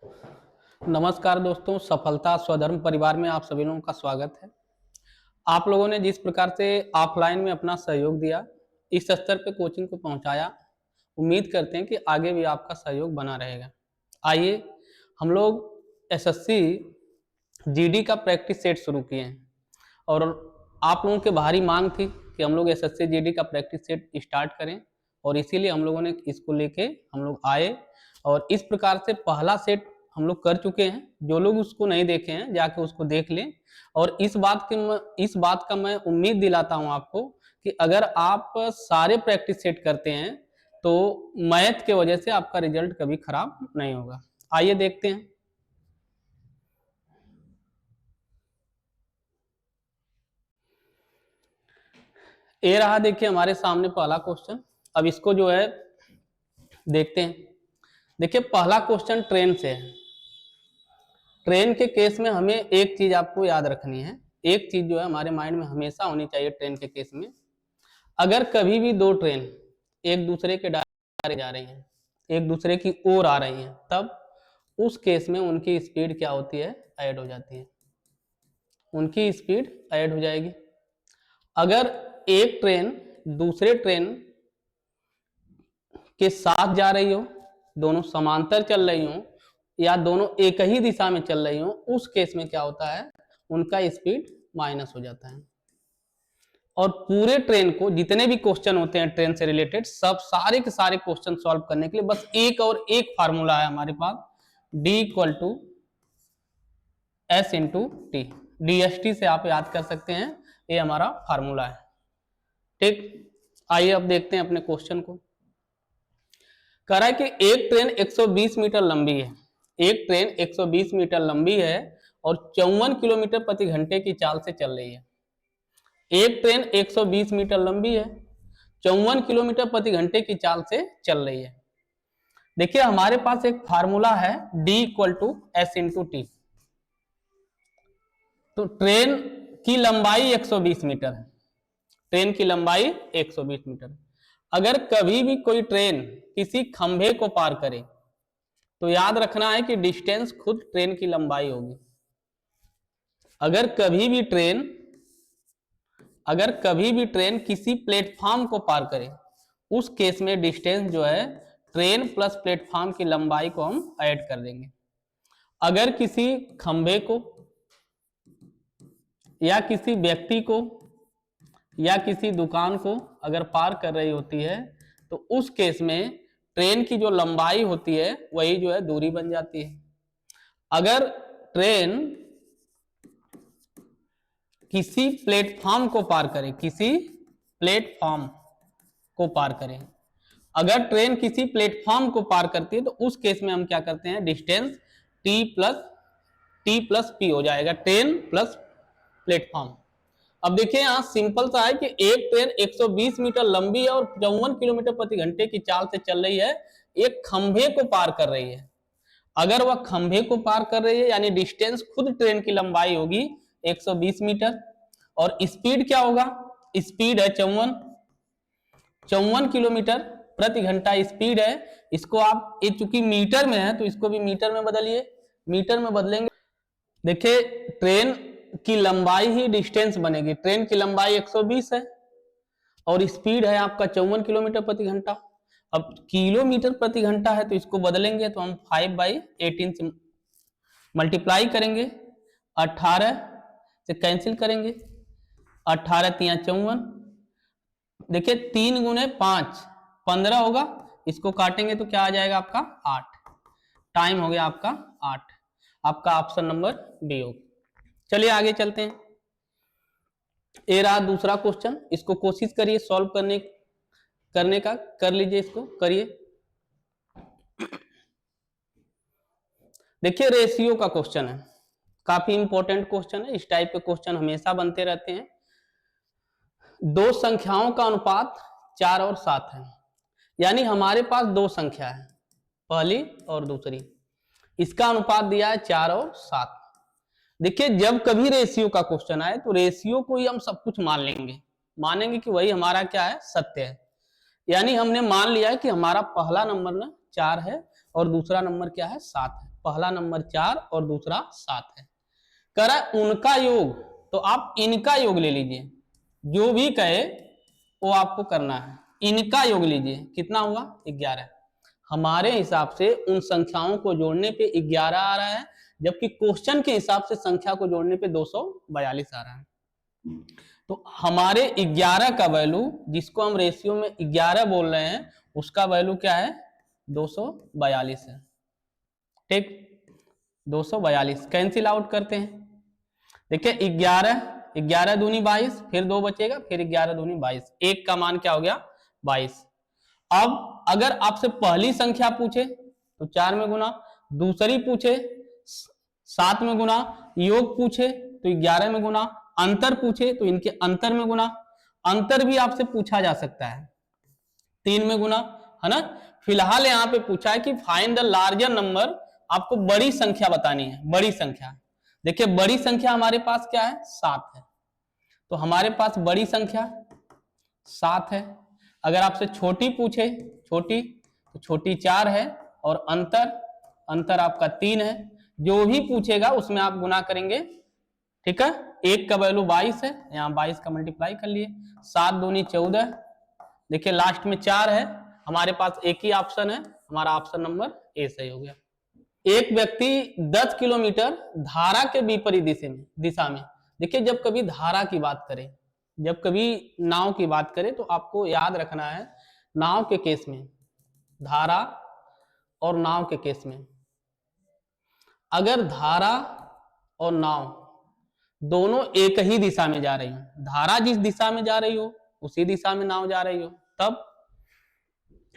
नमस्कार दोस्तों, सफलता स्वधर्म परिवार में आप सभी लोगों का स्वागत है। आप लोगों ने जिस प्रकार से ऑफलाइन में अपना सहयोग दिया, इस स्तर पे कोचिंग को पहुंचाया, उम्मीद करते हैं कि आगे भी आपका सहयोग बना रहेगा। आइए हम लोग एसएससी जीडी का प्रैक्टिस सेट शुरू किए हैं और आप लोगों की भारी मांग थी कि हम लोग एसएससी जीडी का प्रैक्टिस सेट स्टार्ट करें और इसीलिए हम लोगों ने इसको लेके हम लोग आए और इस प्रकार से पहला सेट हम लोग कर चुके हैं। जो लोग उसको नहीं देखे हैं जाके उसको देख लें और इस बात का मैं उम्मीद दिलाता हूं आपको कि अगर आप सारे प्रैक्टिस सेट करते हैं तो मैथ के वजह से आपका रिजल्ट कभी खराब नहीं होगा। आइए देखते हैं। ये रहा, देखिए हमारे सामने पहला क्वेश्चन। अब इसको जो है देखते हैं। देखिए पहला क्वेश्चन ट्रेन से है। ट्रेन के केस में हमें एक चीज आपको याद रखनी है, एक चीज जो है हमारे माइंड में हमेशा होनी चाहिए ट्रेन के केस में। अगर कभी भी दो ट्रेन एक दूसरे के डायरेक्शन जा रही हैं, एक दूसरे की ओर आ रही हैं, तब उस केस में उनकी स्पीड क्या होती है, ऐड हो जाती है। उनकी स्पीड ऐड हो जाएगी। अगर एक ट्रेन दूसरे ट्रेन के साथ जा रही हो, दोनों समांतर चल रही हो या दोनों एक ही दिशा में चल रही हो, उस केस में क्या होता है, उनका स्पीड माइनस हो जाता है। और पूरे ट्रेन को जितने भी क्वेश्चन होते हैं ट्रेन से रिलेटेड, सब सारे के सारे क्वेश्चन सॉल्व करने के लिए बस एक और एक फार्मूला है हमारे पास, D equal to S into T. DST से आप याद कर सकते हैं, ये हमारा फार्मूला है। ठीक, आइए अब देखते हैं अपने क्वेश्चन को। कह रहा है कि एक ट्रेन 120 मीटर लंबी है, एक ट्रेन 120 मीटर लंबी है और 54 किलोमीटर प्रति घंटे की चाल से चल रही है। एक ट्रेन 120 मीटर लंबी है, 54 किलोमीटर प्रति घंटे की चाल से चल रही है। देखिए हमारे पास एक फार्मूला है D equal to S into T. तो ट्रेन की लंबाई 120 मीटर है, ट्रेन की लंबाई 120 मीटर। अगर कभी भी कोई ट्रेन किसी खंभे को पार करे तो याद रखना है कि डिस्टेंस खुद ट्रेन की लंबाई होगी। अगर कभी भी ट्रेन किसी प्लेटफॉर्म को पार करे, उस केस में डिस्टेंस जो है ट्रेन प्लस प्लेटफॉर्म की लंबाई को हम ऐड कर देंगे। अगर किसी खंभे को या किसी व्यक्ति को या किसी दुकान को अगर पार कर रही होती है तो उस केस में ट्रेन की जो लंबाई होती है वही जो है दूरी बन जाती है। अगर ट्रेन किसी प्लेटफॉर्म को पार करे, किसी प्लेटफॉर्म को पार करें, अगर ट्रेन किसी प्लेटफॉर्म को पार करती है तो उस केस में हम क्या करते हैं, डिस्टेंस टी प्लस पी हो जाएगा, ट्रेन प्लस प्लेटफॉर्म। अब देखिए यहां सिंपल सा है कि एक ट्रेन 120 मीटर लंबी है और 54 किलोमीटर प्रति घंटे की चाल से चल रही है, एक खंभे को पार कर रही है। अगर वह खंभे को पार कर रही है यानी डिस्टेंस खुद ट्रेन की लंबाई होगी 120 मीटर और स्पीड क्या होगा, स्पीड है 54 किलोमीटर प्रति घंटा स्पीड है। इसको आप, ये चूंकि मीटर में है तो इसको भी मीटर में बदलिए, मीटर में बदलेंगे। देखिए ट्रेन की लंबाई ही डिस्टेंस बनेगी, ट्रेन की लंबाई 120 है और स्पीड है आपका 54 किलोमीटर प्रति घंटा। अब किलोमीटर प्रति घंटा है तो इसको बदलेंगे तो हम 5/18 से मल्टीप्लाई करेंगे, 18 से कैंसिल करेंगे, 18 तिया 54, देखिए 3 गुने 5 15 होगा, इसको काटेंगे तो क्या आ जाएगा आपका 8। टाइम हो गया आपका 8, आपका ऑप्शन नंबर बी होगा। चलिए आगे चलते हैं। ये रहा दूसरा क्वेश्चन, इसको कोशिश करिए सॉल्व करने का, कर लीजिए, इसको करिए। देखिए रेशियो का क्वेश्चन है, काफी इंपॉर्टेंट क्वेश्चन है। इस टाइप के क्वेश्चन हमेशा बनते रहते हैं। दो संख्याओं का अनुपात 4 और 7 है, यानी हमारे पास दो संख्या है, पहली और दूसरी, इसका अनुपात दिया है 4 और 7। देखिए जब कभी रेशियो का क्वेश्चन आए तो रेशियो को ही हम सब कुछ मान लेंगे, मानेंगे कि वही हमारा क्या है, सत्य है। यानी हमने मान लिया है कि हमारा पहला नंबर ना 4 है और दूसरा नंबर क्या है, 7 है। पहला नंबर 4 और दूसरा 7 है। कह रहा है उनका योग, तो आप इनका योग ले लीजिए, जो भी कहे वो आपको करना है। इनका योग लीजिए, कितना हुआ 11। हमारे हिसाब से उन संख्याओं को जोड़ने पे 11 आ रहा है, जबकि क्वेश्चन के हिसाब से संख्या को जोड़ने पे 242 आ रहा है। तो हमारे 11 का वैल्यू, जिसको हम रेशियो में 11 बोल रहे हैं, उसका वैल्यू क्या है 242 है। ठीक, 242 कैंसिल आउट करते हैं। देखिए 11 दूनी 22, फिर 2 बचेगा, फिर 11 दूनी 22, एक का मान क्या हो गया 22। अब अगर आपसे पहली संख्या पूछे तो 4 में गुना, दूसरी पूछे 7 में गुना, योग पूछे तो 11 में गुना, अंतर पूछे तो इनके अंतर में गुना। अंतर भी आपसे पूछा जा सकता है 3 में गुना, है ना। फिलहाल यहाँ पे पूछा है कि फाइंड द लार्जर नंबर, आपको बड़ी संख्या बतानी है, बड़ी संख्या। देखिए बड़ी संख्या हमारे पास क्या है 7 है, तो हमारे पास बड़ी संख्या 7 है। अगर आपसे छोटी पूछे, छोटी तो छोटी 4 है, और अंतर आपका 3 है। जो भी पूछेगा उसमें आप गुना करेंगे, ठीक है। एक का वैल्यू 22 है, यहाँ 22 का मल्टीप्लाई कर लिए, 7 दूनी 14। देखिए लास्ट में 4 है, हमारे पास एक ही ऑप्शन है, हमारा ऑप्शन नंबर ए सही हो गया। एक व्यक्ति 10 किलोमीटर धारा के विपरीत दिशा में, देखिए जब कभी धारा की बात करें, जब कभी नाव की बात करें, तो आपको याद रखना है नाव के केस में, धारा और नाव के केस में, अगर धारा और नाव दोनों एक ही दिशा में जा रही हो, धारा जिस दिशा में जा रही हो उसी दिशा में नाव जा रही हो, तब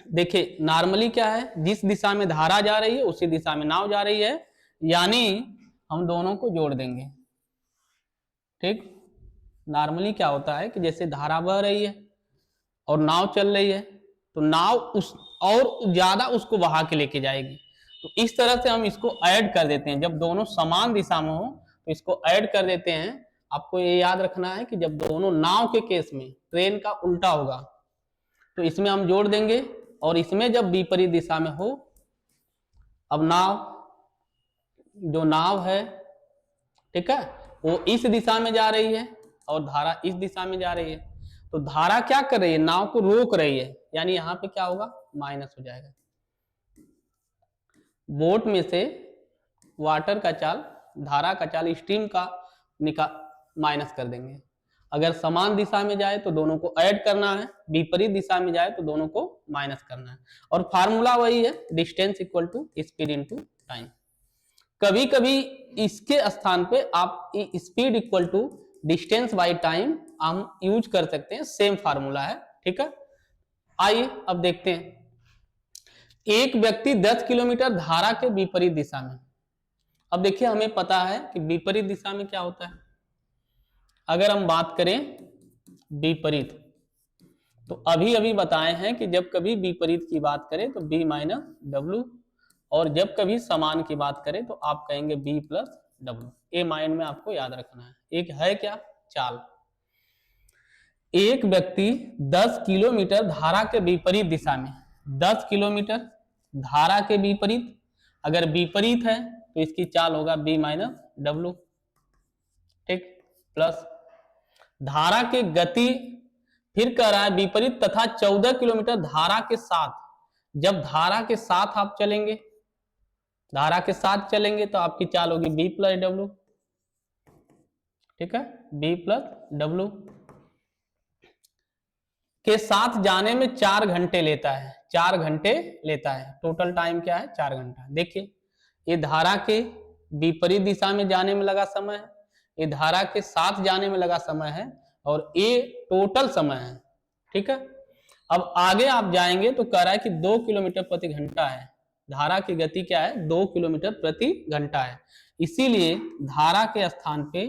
देखिए नॉर्मली क्या है, जिस दिशा में धारा जा रही है उसी दिशा में नाव जा रही है, यानी हम दोनों को जोड़ देंगे। ठीक, नॉर्मली क्या होता है कि जैसे धारा बह रही है और नाव चल रही है, तो नाव उस और ज्यादा उसको बहा के लेके जाएगी। तो इस तरह से हम इसको ऐड कर देते हैं, जब दोनों समान दिशा में हो तो इसको ऐड कर देते हैं। आपको ये याद रखना है कि जब दोनों नाव के केस में ट्रेन का उल्टा होगा तो इसमें हम जोड़ देंगे, और इसमें जब विपरीत दिशा में हो, अब जो नाव है, ठीक है, वो इस दिशा में जा रही है और धारा इस दिशा में जा रही है, तो धारा क्या कर रही है, नाव को रोक रही है, यानी यहां पे क्या होगा माइनस हो जाएगा। बोट में से वाटर का चाल, धारा का चाल, स्ट्रीम का माइनस कर देंगे। अगर समान दिशा में जाए तो दोनों को ऐड करना है, विपरीत दिशा में जाए तो दोनों को माइनस करना है, और फार्मूला वही है, distance equal to speed into time. कभी कभी इसके स्थान पे आप speed equal to distance by time हम यूज कर सकते हैं, सेम फार्मूला है, ठीक है। आइए अब देखते हैं, एक व्यक्ति 10 किलोमीटर धारा के विपरीत दिशा में। अब देखिए हमें पता है कि विपरीत दिशा में क्या होता है। अगर हम बात करें विपरीत, तो अभी अभी बताए हैं कि जब कभी विपरीत की बात करें तो b माइनस डब्ल्यू, और जब कभी समान की बात करें तो आप कहेंगे b प्लस डब्ल्यू। ये माइंड में आपको याद रखना है। एक है क्या चाल, एक व्यक्ति 10 किलोमीटर धारा के विपरीत दिशा में, 10 किलोमीटर धारा के विपरीत, अगर विपरीत है तो इसकी चाल होगा b माइनस डब्ल्यू, ठीक, प्लस धारा के गति, फिर कह रहा है विपरीत तथा 14 किलोमीटर धारा के साथ, जब धारा के साथ आप चलेंगे, धारा के साथ चलेंगे तो आपकी चाल होगी b प्लस डब्ल्यू, ठीक है, b प्लस डब्ल्यू। के साथ जाने में 4 घंटे लेता है, 4 घंटे लेता है, टोटल टाइम क्या है 4 घंटा। देखिए ये धारा के विपरीत दिशा में जाने में लगा समय है, ये धारा के साथ जाने में लगा समय है, और ये टोटल समय है, ठीक है। अब आगे आप जाएंगे तो कह रहा है कि 2 किलोमीटर प्रति घंटा है, धारा की गति क्या है 2 किलोमीटर प्रति घंटा है, इसीलिए धारा के स्थान पे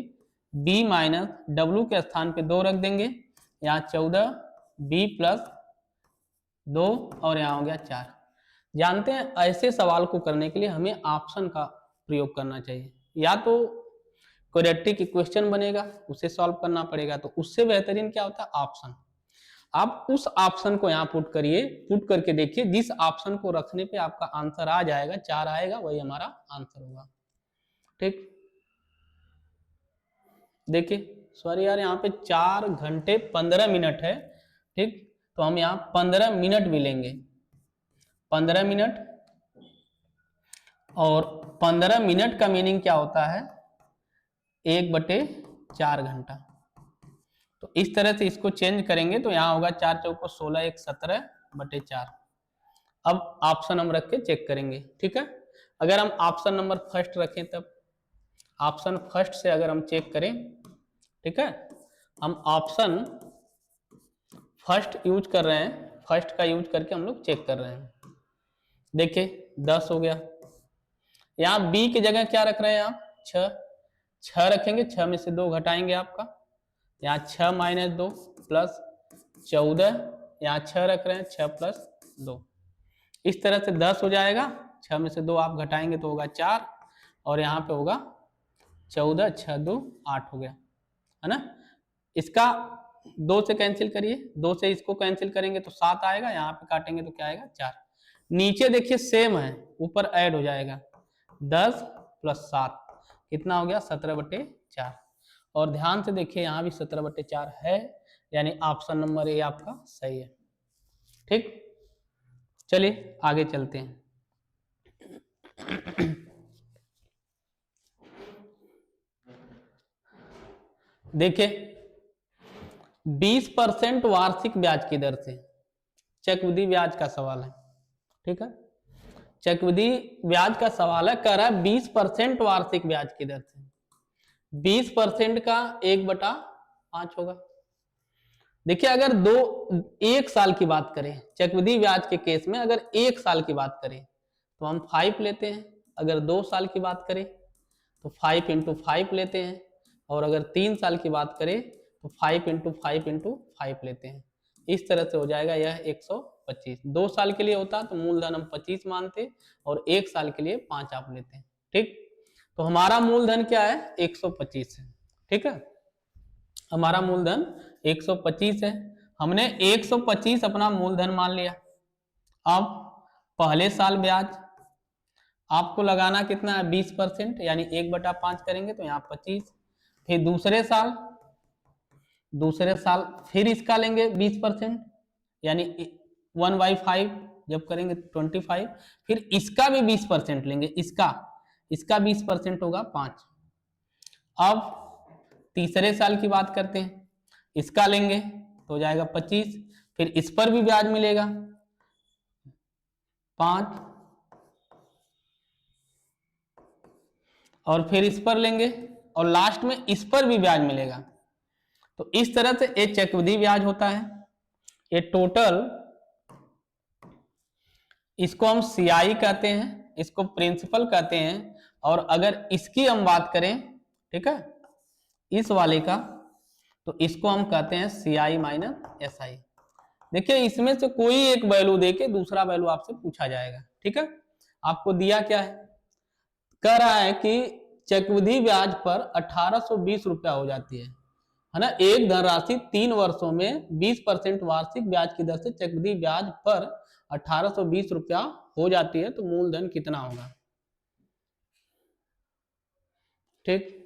b माइनस डब्ल्यू के स्थान पे 2 रख देंगे, यहाँ 14 b प्लस 2 और यहाँ हो गया 4। जानते हैं ऐसे सवाल को करने के लिए हमें ऑप्शन का प्रयोग करना चाहिए, या तो क्वाड्रेटिक इक्वेशन बनेगा उसे सॉल्व करना पड़ेगा, तो उससे बेहतरीन क्या होता है ऑप्शन। आप उस ऑप्शन को यहाँ पुट करिए, पुट करके देखिए, जिस ऑप्शन को रखने पे आपका आंसर आ जाएगा, 4 आएगा, वही हमारा आंसर होगा। ठीक, देखिए सॉरी यार, यहाँ पे 4 घंटे 15 मिनट है। ठीक, तो हम यहाँ 15 मिनट भी लेंगे, 15 मिनट, और 15 मिनट का मीनिंग क्या होता है, 1/4 घंटा। तो इस तरह से इसको चेंज करेंगे तो यहाँ होगा 4 चौको 16, 1 17/4। अब ऑप्शन हम रख के चेक करेंगे। ठीक है, अगर हम ऑप्शन नंबर फर्स्ट रखें, तब ऑप्शन फर्स्ट से अगर हम चेक करें, ठीक है, हम ऑप्शन फर्स्ट यूज कर रहे हैं, फर्स्ट का यूज करके हम लोग चेक कर रहे हैं। देखिए 10 हो गया, यहाँ बी की जगह क्या रख रहे हैं आप, 6 रखेंगे, 6 में से 2 घटाएंगे आपका, यहाँ 6 - 2 प्लस 14, यहाँ 6 रख रहे हैं, 6 + 2, इस तरह से 10 हो जाएगा। 6 में से 2 आप घटाएंगे तो होगा 4, और यहाँ पे होगा 14, 6 2 8 हो गया, है ना। इसका 2 से कैंसिल करिए, 2 से इसको कैंसिल करेंगे तो 7 आएगा, यहाँ पे काटेंगे तो क्या आएगा, 4। नीचे देखिए सेम है, ऊपर ऐड हो जाएगा, 10 + 7 कितना हो गया, 17/4। और ध्यान से देखिए यहाँ भी 17/4 है, यानी ऑप्शन नंबर ए आपका सही है। ठीक, चलिए आगे चलते हैं। देखिए 20% वार्षिक ब्याज की दर से चक्रवृद्धि ब्याज का सवाल है। ठीक है, चक्रवृद्धि ब्याज का सवाल है, कह रहा है 20% वार्षिक ब्याज की दर से, 20% का 1/5 होगा। देखिए अगर 1 साल की बात करें, चक्रवृद्धि ब्याज के केस में अगर 1 साल की बात करें तो हम 5 लेते हैं, अगर 2 साल की बात करें तो 5 × 5 लेते हैं, और अगर 3 साल की बात करें तो 5 × 5 × 5 लेते हैं। इस तरह से हो जाएगा यह 125। 2 साल के लिए होता तो मूलधन हम 25 मानते, और 1 साल के लिए 5 आप लेते हैं। ठीक, तो हमारा मूलधन क्या है, 125 है। ठीक है, हमारा मूलधन 125 है, हमने 125 अपना मूलधन मान लिया। अब पहले साल ब्याज आपको लगाना कितना है, 20%, यानी 1/5 करेंगे तो यहाँ 25। फिर दूसरे साल फिर इसका लेंगे 20%, यानी 1/5 जब करेंगे 25। फिर इसका भी 20% लेंगे, इसका 20% होगा 5। अब तीसरे साल की बात करते हैं, इसका लेंगे तो हो जाएगा 25, फिर इस पर भी ब्याज मिलेगा 5, और फिर इस पर लेंगे, और लास्ट में इस पर भी ब्याज मिलेगा। तो इस तरह से ये चक्रवृद्धि ब्याज होता है। ये टोटल, इसको हम CI कहते हैं, इसको प्रिंसिपल कहते हैं, और अगर इसकी हम बात करें, ठीक है, इस वाले का, तो इसको हम कहते हैं CI - SI। देखिए इसमें से कोई एक वैल्यू देके दूसरा वैल्यू आपसे पूछा जाएगा। ठीक है, आपको दिया क्या है, कह रहा है कि चक्रवृद्धि ब्याज पर 1820 रुपया हो जाती है ना। एक धनराशि 3 वर्षों में 20% वार्षिक ब्याज की दर से चक्रवृद्धि ब्याज पर 1820 रुपया हो जाती है, तो मूलधन कितना होगा। ठीक,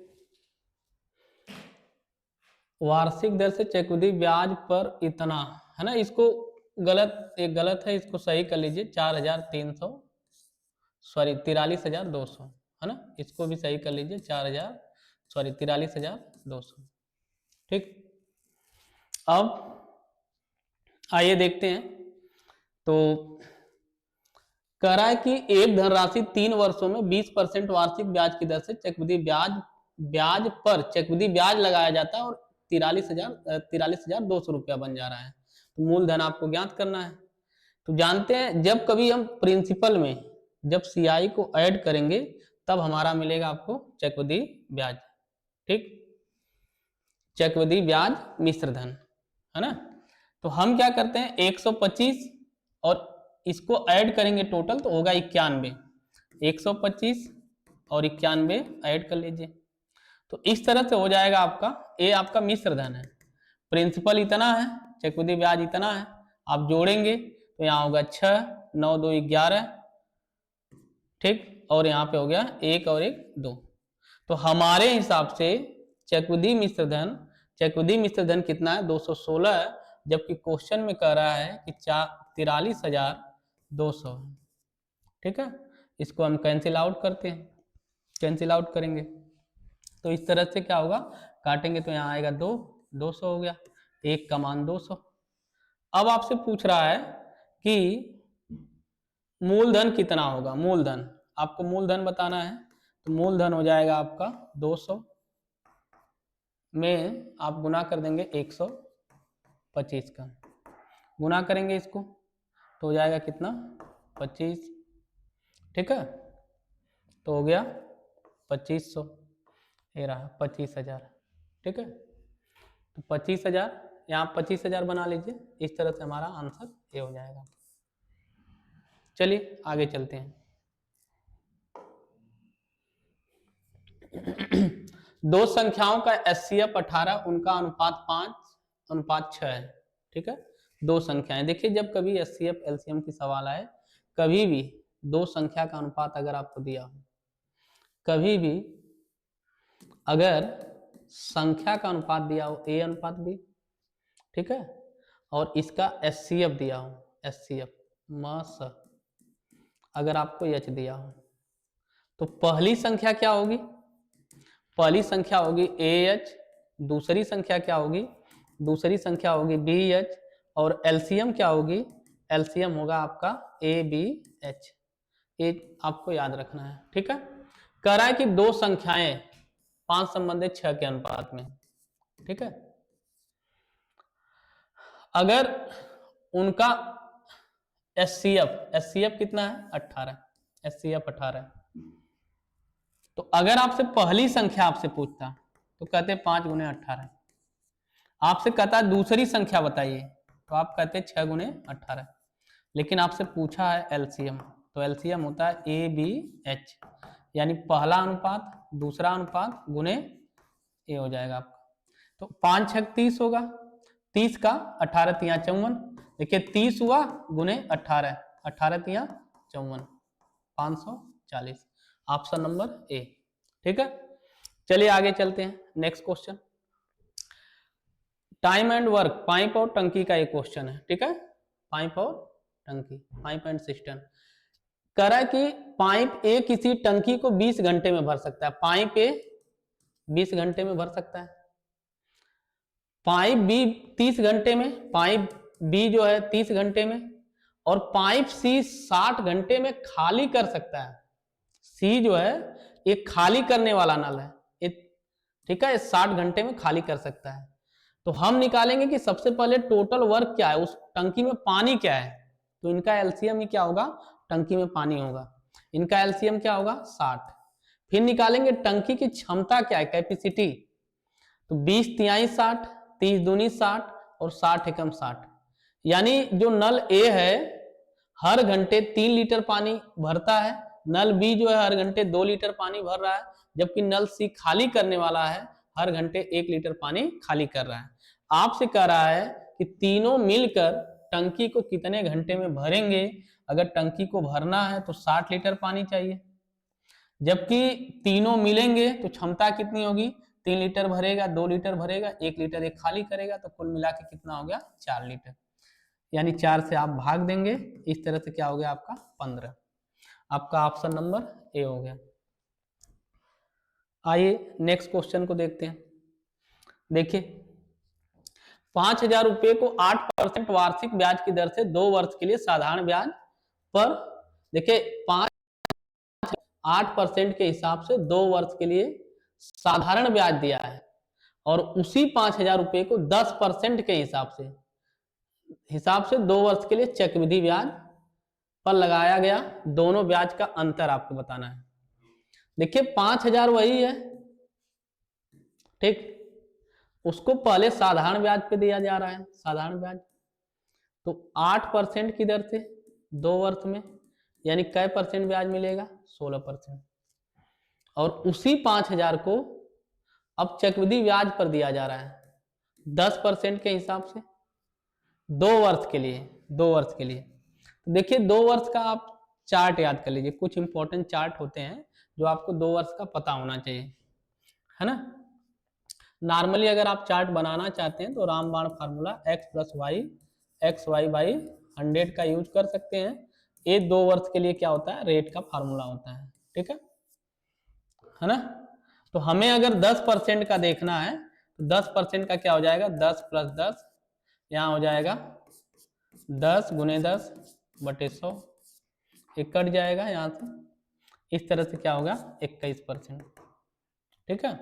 वार्षिक दर से चक्रवृद्धि ब्याज पर इतना, है ना। इसको गलत है, इसको सही कर लीजिए, 4300 सॉरी 43,200, है ना। इसको भी सही कर लीजिए, 43,200। ठीक, अब आइए देखते हैं। तो कह रहा है कि एक धनराशि 3 वर्षों में 20% वार्षिक ब्याज की दर से चक्रवृद्धि ब्याज पर चक्रवृद्धि ब्याज लगाया जाता है, और 43,200 रुपया बन जा रहा है। तो मूलधन आपको ज्ञात करना है। तो जानते हैं जब कभी हम प्रिंसिपल में जब CI को ऐड करेंगे तब हमारा मिलेगा आपको चक्रवृद्धि ब्याज। ठीक, चक्रवृद्धि ब्याज मिश्र धन, है ना। तो हम क्या करते हैं, 125 और इसको ऐड करेंगे टोटल तो होगा 91। 125 और 91 ऐड कर लीजिए, तो इस तरह से हो जाएगा आपका, ये आपका मिश्र धन है। प्रिंसिपल इतना है चक्रवृद्धि ब्याज इतना है, आप जोड़ेंगे तो यहाँ होगा 6, 9 2 11, ठीक, और यहाँ पे हो गया 1 और 1 2। तो हमारे हिसाब से चक्रवृद्धि मिश्र धन कितना है, 216 है, जबकि क्वेश्चन में कह रहा है कि 43,200 है। ठीक है, इसको हम कैंसिल आउट करते हैं, कैंसिल आउट करेंगे तो इस तरह से क्या होगा, काटेंगे तो यहाँ आएगा 2, 200 हो गया, 1 का मान 200। अब आपसे पूछ रहा है कि मूलधन कितना होगा, मूलधन आपको मूलधन बताना है, तो मूलधन हो जाएगा आपका 200 में आप गुना कर देंगे 125 का, गुना करेंगे इसको तो हो जाएगा कितना, 25, ठीक है, तो हो गया 2500, ये रहा 25,000, ठीक है, तो 25,000 यहाँ 25,000 बना लीजिए, इस तरह से हमारा आंसर ये हो जाएगा। चलिए आगे चलते हैं। दो संख्याओं का एचसीएफ 18, उनका अनुपात 5:6 है। ठीक है, दो संख्याएं, देखिए जब कभी एचसीएफ एलसीएम की सवाल आए, कभी भी दो संख्या का अनुपात अगर आपको दिया हो, कभी भी अगर संख्या का अनुपात दिया हो ए अनुपात बी, ठीक है, और इसका एचसीएफ दिया हो, एचसीएफ मस अगर आपको एच दिया हो, तो पहली संख्या क्या होगी, पहली संख्या होगी ए एच, दूसरी संख्या क्या होगी, दूसरी संख्या होगी बी एच, और एलसीएम क्या होगी, एलसीएम होगा आपका ए बी एच। ये आपको याद रखना है। ठीक है, कह रहा है कि दो संख्याएं 5 संबंधित 6 के अनुपात में, ठीक है, अगर उनका एचसीएफ कितना है 18, एचसीएफ 18 है, तो अगर आपसे पहली संख्या आपसे पूछता तो कहते 5 गुने 18, आपसे कहता दूसरी संख्या बताइए तो आप कहते 6 गुने 18, लेकिन आपसे पूछा है एलसीएम, तो एलसीएम होता है ए बी एच, यानी पहला अनुपात दूसरा अनुपात गुने ये हो जाएगा आपका, तो 5 6 30 होगा, 30 का 18 तिया 54, देखिए 30 हुआ गुने 18, 18 तिया 54, 540, ऑप्शन नंबर ए। ठीक है, चलिए आगे चलते हैं, next question, time and work, pipe और टंकी का एक क्वेश्चन है। ठीक है, पाइप और टंकी, पाइप एंड सिस्टम, कह रहा है कि पाइप ए किसी टंकी को 20 घंटे में भर सकता है, पाइप ए 20 घंटे में भर सकता है, पाइप बी 30 घंटे में, पाइप बी जो है 30 घंटे में, और पाइप सी 60 घंटे में खाली कर सकता है। सी जो है ये खाली करने वाला नल है, ठीक है, 60 घंटे में खाली कर सकता है। तो हम निकालेंगे कि सबसे पहले टोटल वर्क क्या है, उस टंकी में पानी क्या है, तो इनका एलसीएम ही क्या होगा, टंकी में पानी होगा, इनका एलसीएम क्या होगा 60। फिर निकालेंगे टंकी की क्षमता क्या है, कैपेसिटी, तो 20 तिहाई 60, 30 दूनी 60 और 60 एकम 60, यानी जो नल ए है हर घंटे 3 लीटर पानी भरता है, नल बी जो है हर घंटे 2 लीटर पानी भर रहा है, जबकि नल सी खाली करने वाला है हर घंटे 1 लीटर पानी खाली कर रहा है। आपसे कह रहा है कि तीनों मिलकर टंकी को कितने घंटे में भरेंगे, अगर टंकी को भरना है तो 60 लीटर पानी चाहिए, जबकि तीनों मिलेंगे तो क्षमता कितनी होगी, 3 लीटर भरेगा, 2 लीटर भरेगा, 1 लीटर एक खाली करेगा, तो कुल मिला के कितना हो गया 4 लीटर, यानी 4 से आप भाग देंगे, इस तरह से क्या हो गया आपका 15, आपका ऑप्शन नंबर ए हो गया। आइए नेक्स्ट क्वेश्चन को देखते हैं, देखिए 5,000 रुपए को 8% वार्षिक ब्याज की दर से 2 वर्ष के लिए साधारण ब्याज पर, देखिए 8% के हिसाब से 2 वर्ष के लिए साधारण ब्याज दिया है, और उसी 5,000 रुपए को 10% के हिसाब से 2 वर्ष के लिए चक्रवृद्धि ब्याज पर लगाया गया, दोनों ब्याज का अंतर आपको बताना है। देखिए 5,000 वही है, ठीक, उसको पहले साधारण ब्याज पे दिया जा रहा है, साधारण ब्याज, तो 8% की दर से 2 वर्ष में, यानी कै % ब्याज मिलेगा 16%, और उसी 5,000 को अब चक्रवृद्धि ब्याज पर दिया जा रहा है 10% के हिसाब से, 2 वर्ष के लिए, 2 वर्ष के लिए। तो देखिए 2 वर्ष का आप चार्ट याद कर लीजिए, कुछ इंपॉर्टेंट चार्ट होते हैं जो आपको 2 वर्ष का पता होना चाहिए, है ना। नॉर्मली अगर आप चार्ट बनाना चाहते हैं तो रामबाण formula x plus y x y by 100 का यूज कर सकते हैं। ये 2 वर्ष के लिए क्या होता है, रेट का फार्मूला होता है, ठीक है ना। तो हमें अगर 10% का देखना है तो 10% का क्या हो जाएगा, 10 प्लस 10, यहाँ हो जाएगा 10 गुने 10 बटे 100, ये कट जाएगा यहाँ से, इस तरह से क्या होगा 21%, ठीक है।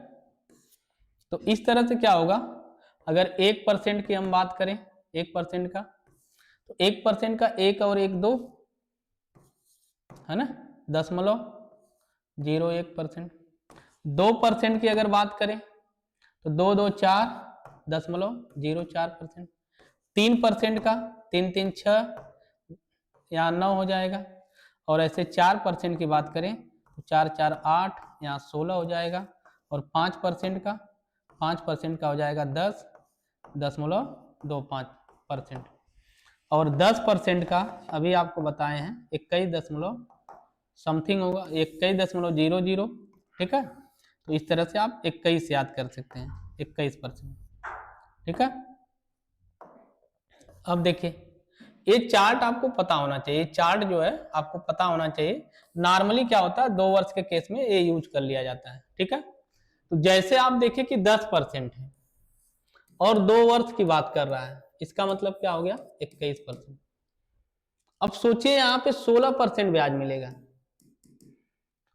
तो इस तरह से क्या होगा, अगर 1% की हम बात करें, 1% का, तो 1% का 1 और 1 2, है ना, 0.01%। 2% की अगर बात करें तो 2 2 4, 0.04%। 3% का 3 3 6, यहाँ 9 हो जाएगा। और ऐसे 4% की बात करें तो 4 4 8, यहाँ 16 हो जाएगा। और 5% का, 5% का हो जाएगा 10.25%। और 10% का अभी आपको बताए हैं 21 दशमलव समथिंग होगा, 21.00, ठीक है। तो इस तरह से आप 21 याद कर सकते हैं, 21%, ठीक है। अब देखिए ये चार्ट आपको पता होना चाहिए, चार्ट जो है आपको पता होना चाहिए। नॉर्मली क्या होता है 2 वर्ष के केस में ये यूज कर लिया जाता है, ठीक है। तो जैसे आप देखिए कि 10% है और 2 वर्ष की बात कर रहा है, इसका मतलब क्या हो गया 21%। अब सोचिए यहाँ पे 16% ब्याज मिलेगा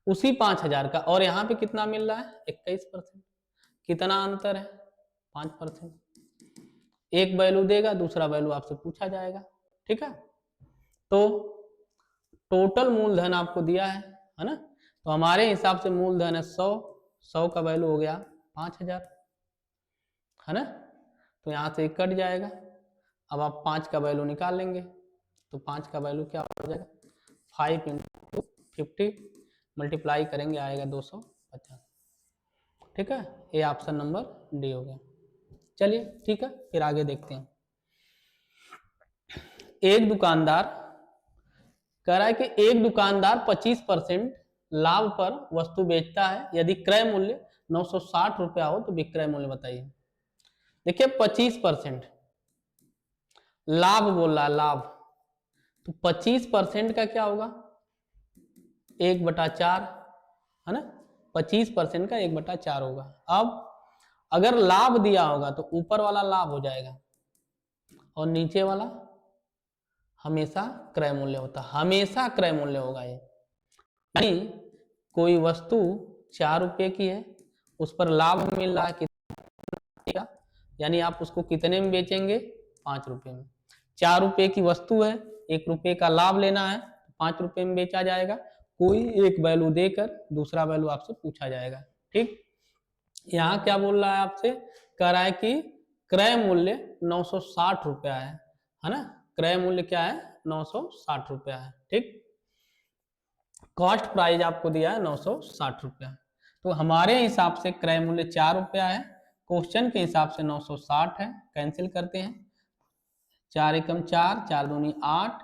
उसी 5,000 का, और यहाँ पे कितना मिल रहा है 21%। कितना अंतर है 5%। एक वैल्यू देगा, दूसरा वैल्यू आपसे पूछा जाएगा, ठीक है। तो टोटल मूलधन आपको दिया है ना। तो हमारे हिसाब से मूलधन है 100, 100 का वैल्यू हो गया 5,000, है ना। तो यहाँ से कट जाएगा। अब आप 5 का वैल्यू निकाल लेंगे तो 5 का वैल्यू क्या हो जाएगा, 5 × 50 मल्टीप्लाई करेंगे आएगा 250, ठीक है। ये ऑप्शन नंबर डी हो गया। चलिए ठीक है, फिर आगे देखते हैं। एक दुकानदार कह रहा है कि एक दुकानदार 25% लाभ पर वस्तु बेचता है, यदि क्रय मूल्य 960 रुपया हो तो विक्रय मूल्य बताइए। देखिए 25% लाभ बोल रहा है, लाभ, तो 25% का क्या होगा 1/4, है ना। 25% का 1/4 होगा। अब अगर लाभ दिया होगा तो ऊपर वाला लाभ हो जाएगा और नीचे वाला हमेशा क्रय मूल्य होता, हमेशा क्रय मूल्य होगा। ये यानी कोई वस्तु 4 रुपए की है, उस पर लाभ मिल रहा है कितने का, यानी आप उसको कितने में बेचेंगे 5 रुपए में। 4 रुपए की वस्तु है, 1 रुपए का लाभ लेना है, 5 रुपए में बेचा जाएगा। कोई एक वैल्यू देकर दूसरा वैल्यू आपसे पूछा जाएगा, ठीक। यहाँ क्या बोल रहा है आपसे, कह रहा है कि क्रय मूल्य 960 रुपया है ना। क्रय मूल्य क्या है 960 रुपया है, ठीक। कॉस्ट प्राइस आपको दिया है 960 रुपया, तो हमारे हिसाब से क्रय मूल्य 4 रुपया है, क्वेश्चन के हिसाब से 960 है। कैंसिल करते हैं, 4 एकम 4, 4 दूनी 8,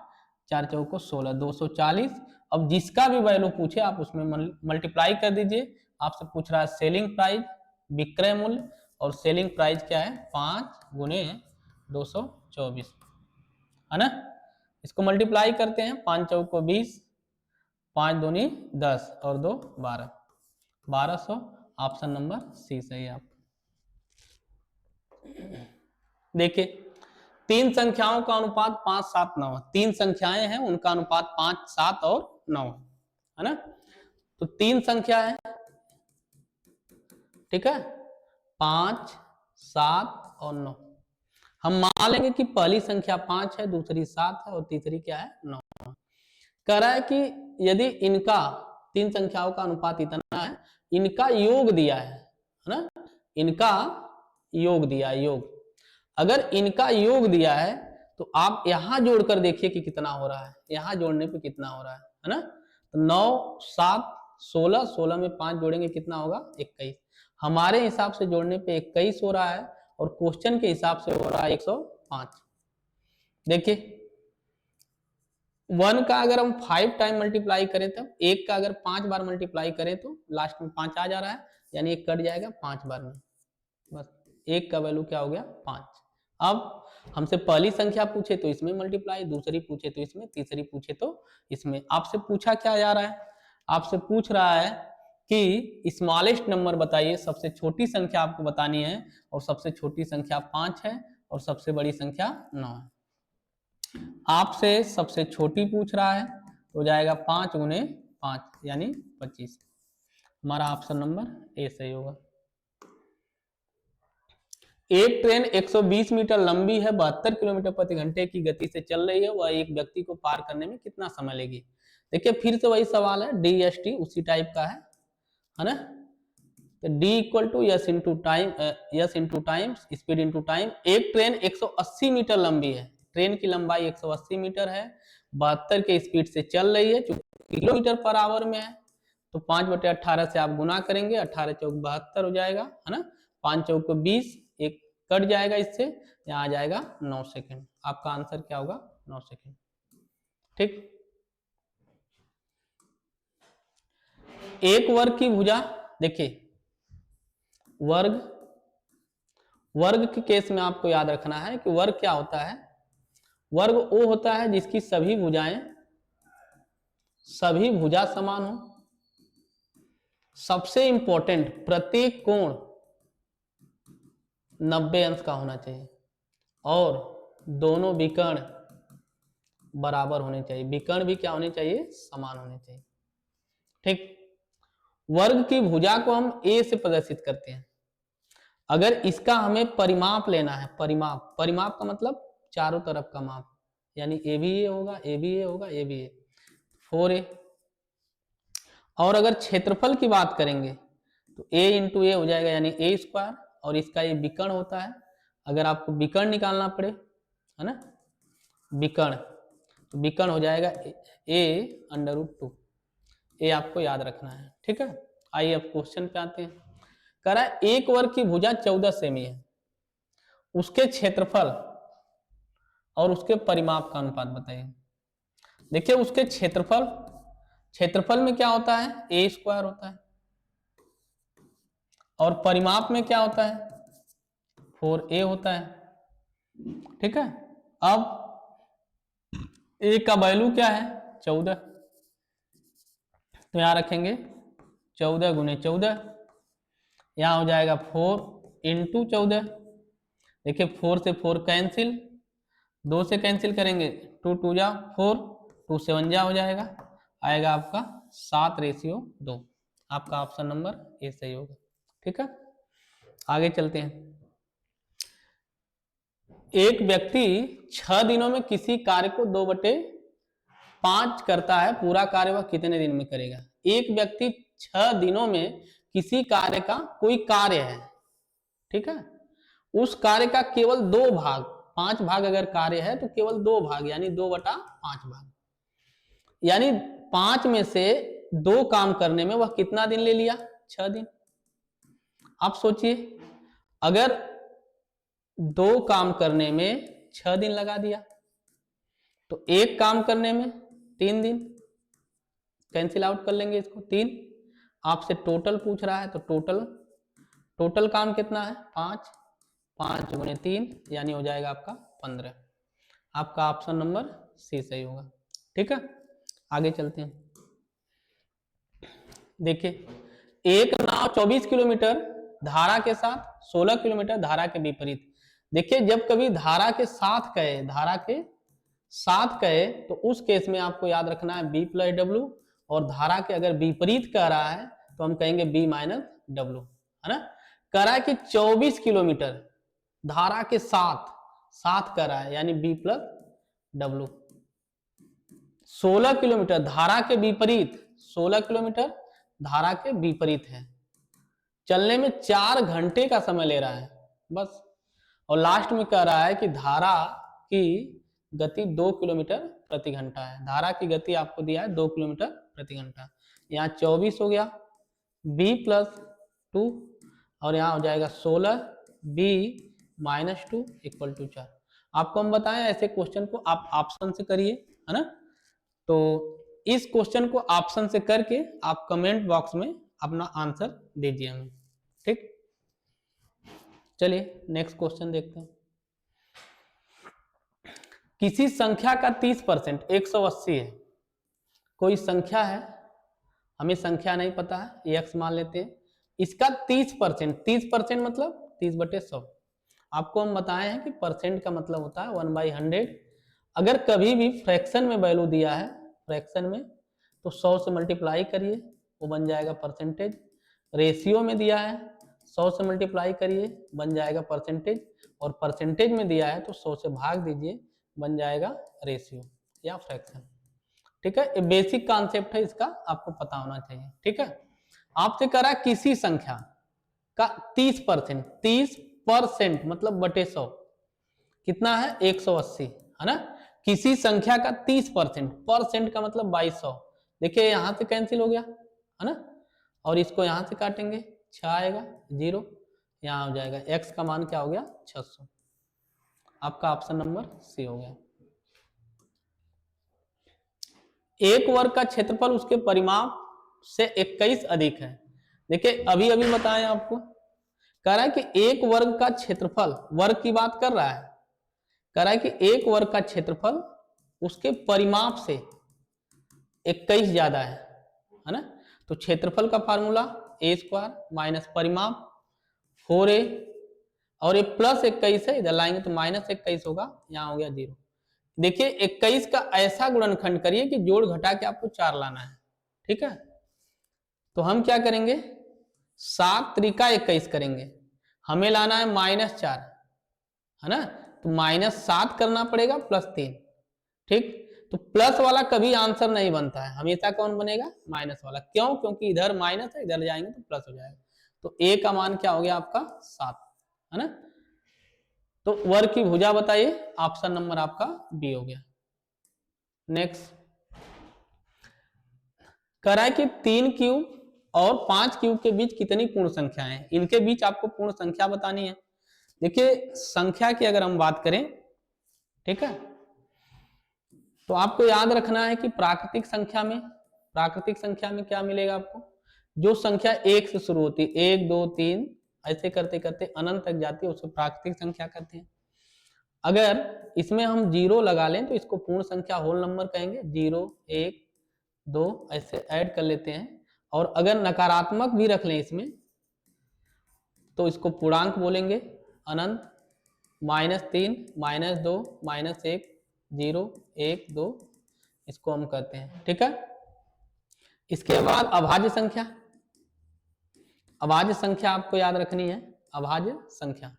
4 चौको 16, 240। अब जिसका भी वैल्यू पूछे आप उसमें मल्टीप्लाई कर दीजिए। आपसे पूछ रहा है सेलिंग प्राइस, विक्रय मूल्य, और सेलिंग प्राइस क्या है 5 गुने 224, है ना। इसको मल्टीप्लाई करते हैं, 5 चौको 20, 5 दूनी 10 और 2 12, 1200। ऑप्शन नंबर सी सही है। आप देखिए 3 संख्याओं का अनुपात 5 7 9, 3 संख्याएं हैं उनका अनुपात 5 7 और 9, है ना। तो 3 संख्या है, ठीक है, 5 7 और 9। हम मान लेंगे कि पहली संख्या 5 है, दूसरी 7 है और तीसरी क्या है 9। कह रहा है कि यदि इनका 3 संख्याओं का अनुपात इतना है, इनका योग दिया है ना, इनका योग दिया है, योग। अगर इनका योग दिया है तो आप यहां जोड़कर देखिए कि कितना हो रहा है, यहां जोड़ने पे कितना हो रहा है ना। तो 9 7 16, 16 में 5 जोड़ेंगे कितना होगा 21। हमारे हिसाब से जोड़ने पे 21 हो रहा है और क्वेश्चन के हिसाब से हो रहा है 105। देखिए 1 का अगर हम 5 टाइम मल्टीप्लाई करें तब 1 का अगर 5 बार मल्टीप्लाई करें तो लास्ट में 5 आ जा रहा है, यानी 1 कट जाएगा 5 बार में, बस 1 का वैल्यू क्या हो गया 5। अब हमसे पहली संख्या पूछे तो इसमें मल्टीप्लाई, दूसरी पूछे तो इसमें, तीसरी पूछे तो इसमें। आपसे पूछा क्या जा रहा है, आपसे पूछ रहा है कि स्मॉलेस्ट नंबर बताइए, सबसे छोटी संख्या आपको बतानी है, और सबसे छोटी संख्या 5 है और सबसे बड़ी संख्या 9 है। आपसे सबसे छोटी पूछ रहा है तो जाएगा 5 गुने 5 यानी 25। हमारा ऑप्शन नंबर ए सही होगा। एक ट्रेन 120 मीटर लंबी है, 72 किलोमीटर प्रति घंटे की गति से चल रही है, वह एक व्यक्ति को पार करने में कितना समय लेगी। देखिए फिर से वही सवाल है, डी एस टी उसी टाइप का है ना। तो D equal to S into time, S into time, speed into time. एक ट्रेन 180 मीटर लंबी है, ट्रेन की लंबाई 180 मीटर है, 72 के स्पीड से चल रही है, चूंकि किलोमीटर पर आवर में है तो 5/18 से आप गुना करेंगे, 18 चौक 72 हो जाएगा, है ना। 5 चौक 20, एक कट जाएगा इससे, यहाँ आ जाएगा 9 सेकेंड। आपका आंसर क्या होगा 9 सेकेंड। ठीक। एक वर्ग की भुजा, देखिए वर्ग, वर्ग के केस में आपको याद रखना है कि वर्ग क्या होता है, वर्ग वो होता है जिसकी सभी भुजा समान हो, सबसे इंपॉर्टेंट प्रत्येक कोण 90 अंश का होना चाहिए, और दोनों विकर्ण बराबर होने चाहिए, विकर्ण भी क्या होने चाहिए, समान होने चाहिए। ठीक। वर्ग की भुजा को हम ए से प्रदर्शित करते हैं। अगर इसका हमें परिमाप लेना है, परिमाप, परिमाप का मतलब चारों तरफ का माप, यानी ए भी ए होगा, ए भी ए होगा, ए भी ए, 4a। और अगर क्षेत्रफल की बात करेंगे तो a इंटू ए हो जाएगा, यानी ए स्क्वायर, और इसका ये विकर्ण होता है। अगर आपको विकर्ण निकालना पड़े, है ना, विकर्ण, तो विकर्ण हो जाएगा a√2। ये आपको याद रखना है। ठीक है, आइए अब क्वेश्चन पे आते हैं। कह रहा है एक वर्ग की भुजा 14 सेमी है, उसके क्षेत्रफल और उसके परिमाप का अनुपात बताइए। देखिए उसके क्षेत्रफल, क्षेत्रफल में क्या होता है, ए स्क्वायर होता है, और परिमाप में क्या होता है, 4a होता है। ठीक है, अब a का वैल्यू क्या है 14, तो यहां रखेंगे 14 गुने 14, यहां हो जाएगा 4 इंटू 14। देखिए 4 से 4 कैंसिल, 2 से कैंसिल करेंगे, 2 2 जा 4, 2 7 जा हो जाएगा, आएगा आपका 7/2। आपका ऑप्शन नंबर ए सही होगा। ठीक है, आगे चलते हैं। एक व्यक्ति 6 दिनों में किसी कार्य को 2/5 करता है, पूरा कार्य वह कितने दिन में करेगा। एक व्यक्ति 6 दिनों में किसी कार्य का, कोई कार्य है, ठीक है, उस कार्य का केवल 2 भाग, 5 भाग अगर कार्य है तो केवल 2 भाग यानी 2/5 भाग, यानी 5 में से 2 काम करने में वह कितना दिन ले लिया, 6 दिन। आप सोचिए अगर 2 काम करने में 6 दिन लगा दिया तो एक काम करने में 3 दिन, कैंसिल आउट कर लेंगे इसको, 3। आपसे टोटल पूछ रहा है तो टोटल काम कितना है 5, 5 गुने 3 यानी हो जाएगा आपका 15। आपका ऑप्शन नंबर सी सही होगा। ठीक है, आगे चलते हैं। देखिए एक नाव 24 किलोमीटर धारा के साथ 16 किलोमीटर धारा के विपरीत। देखिए जब कभी धारा के साथ कहे, धारा के साथ कहे तो उस केस में आपको याद रखना है b प्लस डब्ल्यू, और धारा के अगर विपरीत कह रहा है तो हम कहेंगे b माइनस डब्ल्यू, है ना। कह रहा है कि 24 किलोमीटर धारा के साथ, साथ कह रहा है यानी b प्लस डब्ल्यू। 16 किलोमीटर धारा के विपरीत, 16 किलोमीटर धारा के विपरीत है, चलने में 4 घंटे का समय ले रहा है बस। और लास्ट में कह रहा है कि धारा की गति 2 किलोमीटर प्रति घंटा है। धारा की गति आपको दिया है 2 किलोमीटर प्रति घंटा। यहाँ 24 हो गया, b प्लस 2, और यहाँ हो जाएगा 16 b माइनस 2 इक्वल टू 4। आपको हम बताएं ऐसे क्वेश्चन को आप ऑप्शन से करिए, है ना। तो इस क्वेश्चन को ऑप्शन से करके आप कमेंट बॉक्स में अपना आंसर दीजिए हमें, ठीक। चलिए नेक्स्ट क्वेश्चन देखते हैं। किसी संख्या का 30% 180 है। कोई संख्या है, हमें संख्या नहीं पता है, एक्स मान लेते हैं। इसका 30%, 30% मतलब 30/100। आपको हम बताए हैं कि परसेंट का मतलब होता है 1/100। अगर कभी भी फ्रैक्शन में वैल्यू दिया है, फ्रैक्शन में, तो 100 से मल्टीप्लाई करिए, वो बन जाएगा परसेंटेज। रेशियो में दिया है, 100 से मल्टीप्लाई करिए, बन जाएगा परसेंटेज। और परसेंटेज में दिया है तो 100 से भाग दीजिए, बन जाएगा रेशियो या फ्रैक्शन, ठीक है। ये बेसिक कॉन्सेप्ट है, इसका आपको पता होना चाहिए, ठीक है। आपसे करा किसी संख्या का 30%, 30% मतलब बटे 100 कितना है 180, है ना। किसी संख्या का 30%, परसेंट का मतलब 2200। देखिए यहां से कैंसिल हो गया, है ना। और इसको यहां से काटेंगे, 6 आएगा, 0 यहां हो जाएगा। x का मान क्या हो गया 600। आपका ऑप्शन नंबर सी हो गया। एक वर्ग का क्षेत्रफल उसके परिमाप से 21 अधिक है। देखिए अभी अभी बताएं आपको, कह रहा है कि एक वर्ग का क्षेत्रफल, वर्ग की बात कर रहा है, कह रहा है कि एक वर्ग का क्षेत्रफल उसके परिमाप से 21 ज्यादा है ना। तो क्षेत्रफल का फार्मूला a² माइनस परिमाप 4a, और ये प्लस 21 है, इधर लाएंगे तो माइनस 21 होगा, यहाँ हो गया 0। देखिए 21 का ऐसा गुणनखंड करिए कि जोड़ घटा के आपको 4 लाना है, ठीक है। तो हम क्या करेंगे, 7 त्रिका 21 करेंगे, हमें लाना है -4, है ना। तो -7 करना पड़ेगा +3, ठीक। तो प्लस वाला कभी आंसर नहीं बनता है, हमेशा कौन बनेगा, माइनस वाला। क्यों, क्योंकि इधर माइनस है, इधर जाएंगे तो प्लस हो जाएगा। तो a का मान क्या हो गया आपका 7, है ना। तो वर्ग की भुजा बताइए, ऑप्शन नंबर आपका बी हो गया। नेक्स्ट कह रहा है कि 3 क्यूब और 5 क्यूब के बीच कितनी पूर्ण संख्याएं हैं। इनके बीच आपको पूर्ण संख्या बतानी है। देखिए संख्या की अगर हम बात करें, ठीक है, तो आपको याद रखना है कि प्राकृतिक संख्या में क्या मिलेगा आपको, जो संख्या 1 से शुरू होती है, 1 2 3 ऐसे करते करते अनंत तक जाती है, उसे प्राकृतिक संख्या कहते हैं। अगर इसमें हम 0 लगा लें तो इसको पूर्ण संख्या, होल नंबर कहेंगे। 0 1 2 ऐसे ऐड कर लेते हैं। और अगर नकारात्मक भी रख लें इसमें तो इसको पूर्णांक बोलेंगे, अनंत। -3 -2 -1 0 1 2 इसको हम कहते हैं, ठीक है। इसके बाद अभाज्य संख्या, अभाज्य संख्या आपको याद रखनी है। अभाज्य संख्या,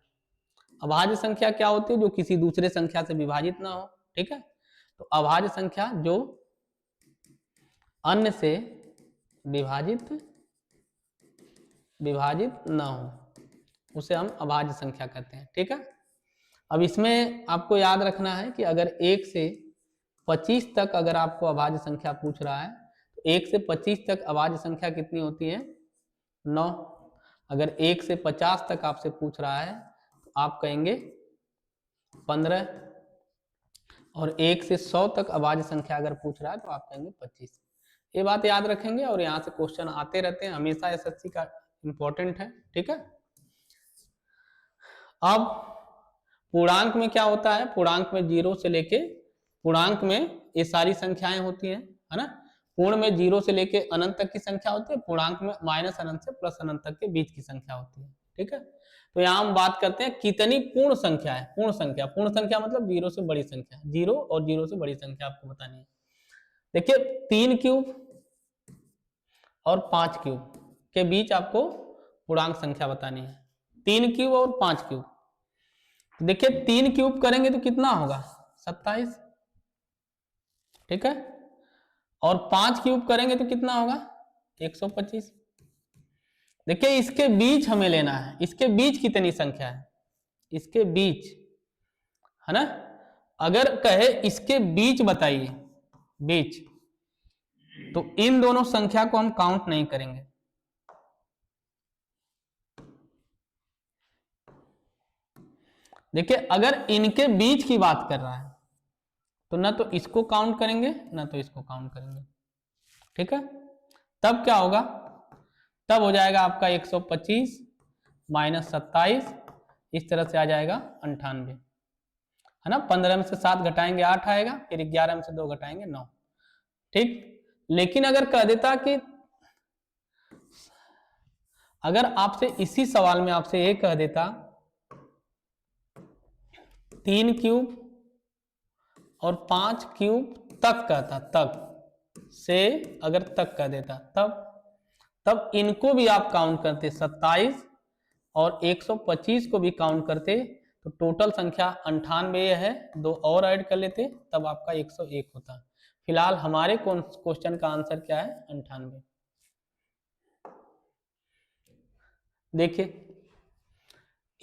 अभाज्य संख्या क्या होती है, जो किसी दूसरे संख्या से विभाजित ना हो, ठीक है। तो अभाज्य संख्या जो अन्य से विभाजित ना हो उसे हम अभाज्य संख्या कहते हैं, ठीक है। अब इसमें आपको याद रखना है कि अगर 1 से 25 तक अगर आपको अभाज्य संख्या पूछ रहा है तो 1 से 25 तक अभाज्य संख्या कितनी होती है, 9। अगर 1 से 50 तक आपसे पूछ रहा है तो आप कहेंगे 15। और 1 से 100 तक अभाज्य संख्या अगर पूछ रहा है तो आप कहेंगे 25। ये बात याद रखेंगे, और यहाँ से क्वेश्चन आते रहते हैं हमेशा, एसएससी का इंपॉर्टेंट है, ठीक है। अब पूर्णांक में क्या होता है, पूर्णांक में 0 से लेके, पूर्णांक में ये सारी संख्याएं होती हैं, है ना। पूर्ण में 0 से लेके अनंत तक की संख्या होती है, पूर्णांक में -अनंत से +अनंत तक के बीच की संख्या होती है, ठीक है। तो यहाँ हम बात करते हैं कितनी पूर्ण संख्या है। पूर्ण संख्या मतलब 0 से बड़ी संख्या, 0 और 0 से बड़ी संख्या आपको बतानी है। देखिए 3 क्यूब और 5 क्यूब के बीच आपको पूर्णांक संख्या बतानी है। 3 क्यूब और 5 क्यूब, देखिए 3 क्यूब करेंगे तो कितना होगा 27, ठीक है। और 5 क्यूब करेंगे तो कितना होगा 125। देखिए इसके बीच हमें लेना है, इसके बीच कितनी संख्या है, इसके बीच, है ना। अगर कहे इसके बीच बताइए, बीच, तो इन दोनों संख्या को हम काउंट नहीं करेंगे। देखिए अगर इनके बीच की बात कर रहा है तो ना तो इसको काउंट करेंगे ना तो इसको काउंट करेंगे, ठीक है। तब क्या होगा, तब हो जाएगा आपका 125 माइनस 27, इस तरह से आ जाएगा 98, है ना। 15 में से 7 घटाएंगे 8 आएगा, फिर 11 में से 2 घटाएंगे 9, ठीक। लेकिन अगर कह देता कि अगर आपसे इसी सवाल में आपसे ये कह देता 3 क्यूब और 5 क्यूब तक कहता, तक से अगर तक कह देता, तब इनको भी आप काउंट करते 27 और 125 को भी काउंट करते, तो टोटल संख्या 98 है, 2 और ऐड कर लेते तब आपका 101 होता। फिलहाल हमारे क्वेश्चन का आंसर क्या है, 98। देखिए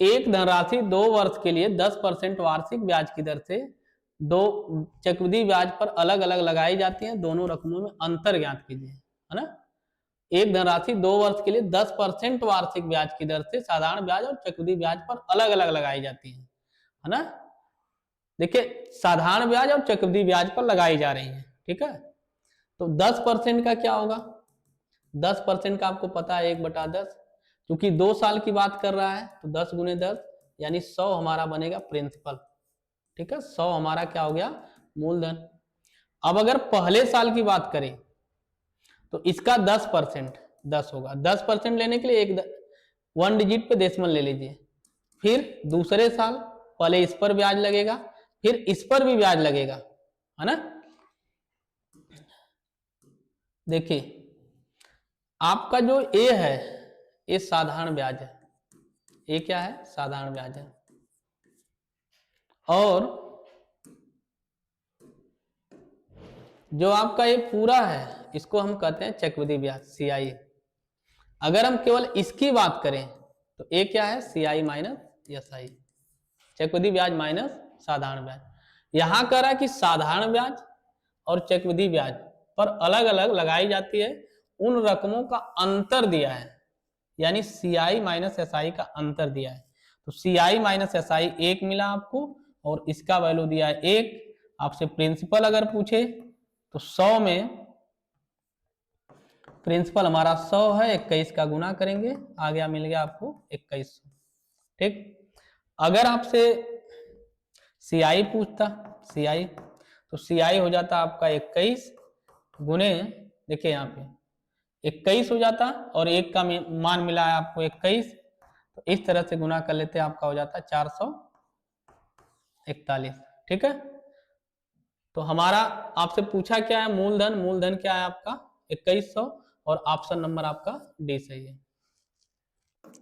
एक धनराशि 2 वर्ष के लिए 10% वार्षिक ब्याज की दर से 2 चक्रवृद्धि ब्याज पर अलग अलग लगाई जाती है, दोनों रकमों में अंतर ज्ञात कीजिए, है ना। एक धनराशि 2 वर्ष के लिए 10% वार्षिक ब्याज की दर से साधारण ब्याज और चक्रवृद्धि ब्याज पर अलग अलग लगाई जाती है ना। देखिए साधारण ब्याज और चक्रवृद्धि ब्याज पर लगाई जा रही है, ठीक है। तो 10% का क्या होगा, 10% का आपको पता है 1/10, क्योंकि 2 साल की बात कर रहा है तो 10 गुने 10 यानी 100 हमारा बनेगा प्रिंसिपल, ठीक है। 100 हमारा क्या हो गया, मूलधन। अब अगर पहले साल की बात करें तो इसका 10% 10 होगा। 10% लेने के लिए 1 डिजिट पे डेसिमल ले लीजिए। फिर दूसरे साल पहले इस पर ब्याज लगेगा, फिर इस पर भी ब्याज लगेगा, है ना। देखिए आपका जो ए है ये साधारण ब्याज है, ये क्या है, साधारण ब्याज है। और जो आपका ये पूरा है इसको हम कहते हैं चक्रवृद्धि ब्याज, CI। अगर हम केवल इसकी बात करें तो ये क्या है, CI माइनस SI, चक्रवृद्धि ब्याज माइनस साधारण ब्याज। यहां कह रहा है कि साधारण ब्याज और चक्रवृद्धि ब्याज पर अलग अलग लगाई जाती है, उन रकमों का अंतर दिया है, यानी CI माइनस SI का अंतर दिया है। तो CI माइनस SI 1 मिला आपको और इसका वैल्यू दिया है 1। आपसे प्रिंसिपल अगर पूछे तो 100 में प्रिंसिपल हमारा 100 है, 21 का गुना करेंगे, आ गया, मिल गया आपको 2100, ठीक। अगर आपसे CI पूछता, CI तो CI हो जाता आपका 21 गुने, देखिए यहाँ पे 21 हो जाता और 1 का मान मिला है आपको 21, तो इस तरह से गुना कर लेते हैं, आपका हो जाता 441, ठीक है। तो हमारा आपसे पूछा क्या है, मूलधन, मूलधन क्या है आपका 2100 और ऑप्शन नंबर आपका डी सही है।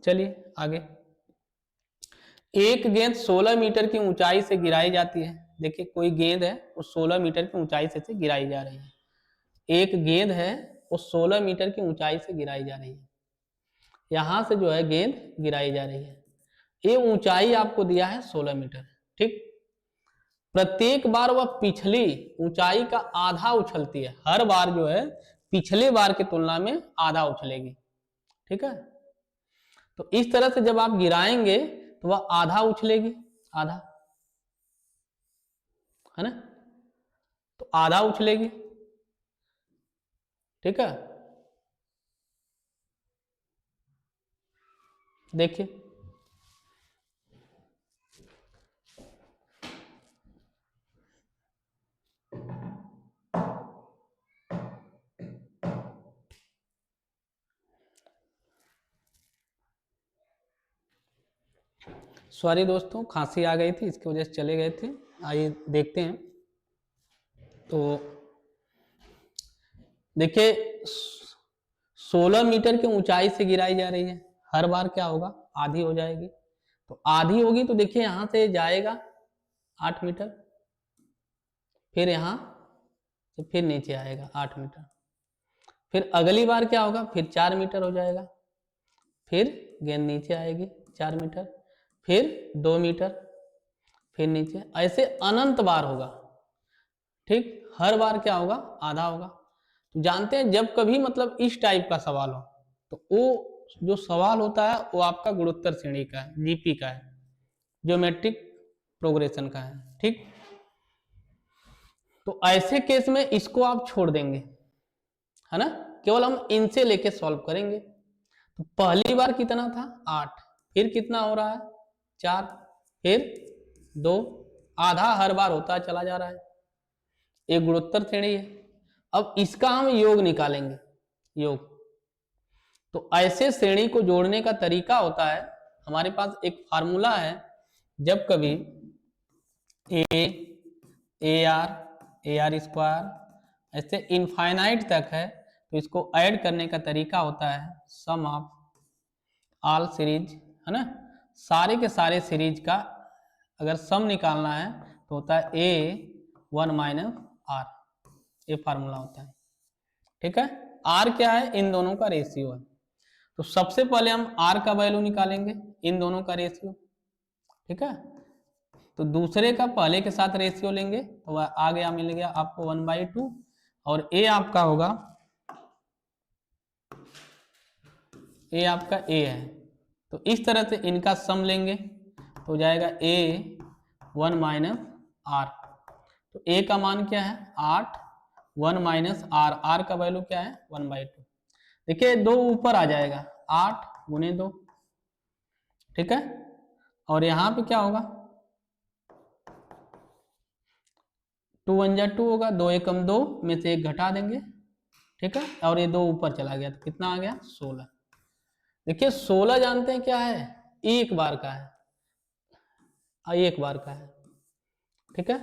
चलिए आगे, एक गेंद 16 मीटर की ऊंचाई से गिराई जाती है। देखिए कोई गेंद है वो 16 मीटर की ऊंचाई से गिराई जा रही है, एक गेंद है वो 16 मीटर की ऊंचाई से गिराई जा रही है, यहां से जो है गेंद गिराई जा रही है, ये ऊंचाई आपको दिया है 16 मीटर, ठीक। प्रत्येक बार वह पिछली ऊंचाई का आधा उछलती है, हर बार जो है पिछले बार की तुलना में आधा उछलेगी, ठीक है। तो इस तरह से जब आप गिराएंगे तो वह आधा उछलेगी, आधा, है ना, तो आधा उछलेगी, ठीक है। देखिए सॉरी दोस्तों, खांसी आ गई थी इसकी वजह से चले गए थे। आइए देखते हैं। तो देखिए 16 मीटर की ऊंचाई से गिराई जा रही है, हर बार क्या होगा, आधी हो जाएगी। तो आधी होगी तो देखिए यहां से जाएगा 8 मीटर, फिर यहां से फिर नीचे आएगा 8 मीटर, फिर अगली बार क्या होगा, फिर 4 मीटर हो जाएगा, फिर गेंद नीचे आएगी 4 मीटर, फिर 2 मीटर, फिर नीचे, ऐसे अनंत बार होगा, ठीक। हर बार क्या होगा, आधा होगा। तो जानते हैं जब कभी मतलब इस टाइप का सवाल हो तो वो जो सवाल होता है वो आपका गुणोत्तर श्रेणी का है, जीपी का है, ज्योमेट्रिक प्रोग्रेशन का है। ठीक, तो ऐसे केस में इसको आप छोड़ देंगे, है ना, केवल हम इनसे लेके सॉल्व करेंगे। तो पहली बार कितना था 8, फिर कितना हो रहा है 4, फिर 2, आधा हर बार होता चला जा रहा है, एक गुणोत्तर श्रेणी है। अब इसका हम योग निकालेंगे, योग। तो ऐसे श्रेणी को जोड़ने का तरीका होता है, हमारे पास एक फार्मूला है, जब कभी ए आर स्क्वायर ऐसे इनफाइनाइट तक है, तो इसको ऐड करने का तरीका होता है सम ऑफ ऑल सीरीज, है ना, सारे के सारे सीरीज का अगर सम निकालना है तो होता है A1 माइनस आर, ये फार्मूला होता है। ठीक है, आर क्या है, इन दोनों का रेशियो है। तो सबसे पहले हम आर का वैल्यू निकालेंगे, इन दोनों का रेशियो। ठीक है, तो दूसरे का पहले के साथ रेशियो लेंगे, तो आ गया, मिल गया आपको 1/2, और ए आपका होगा, ए आपका ए है, तो इस तरह से इनका सम लेंगे तो हो जाएगा A1 माइनस आर। तो ए का मान क्या है 8, 1 माइनस आर, आर का वैल्यू क्या है 1/2। देखिए 2 ऊपर आ जाएगा, 8 गुने 2। ठीक है, और यहां पे क्या होगा, 2 1 जा 2 होगा, 2 एकम 2 में से 1 घटा देंगे। ठीक है, और ये 2 ऊपर चला गया, तो कितना आ गया 16। देखिए 16 जानते हैं क्या है, एक बार का है, एक बार का है। ठीक है,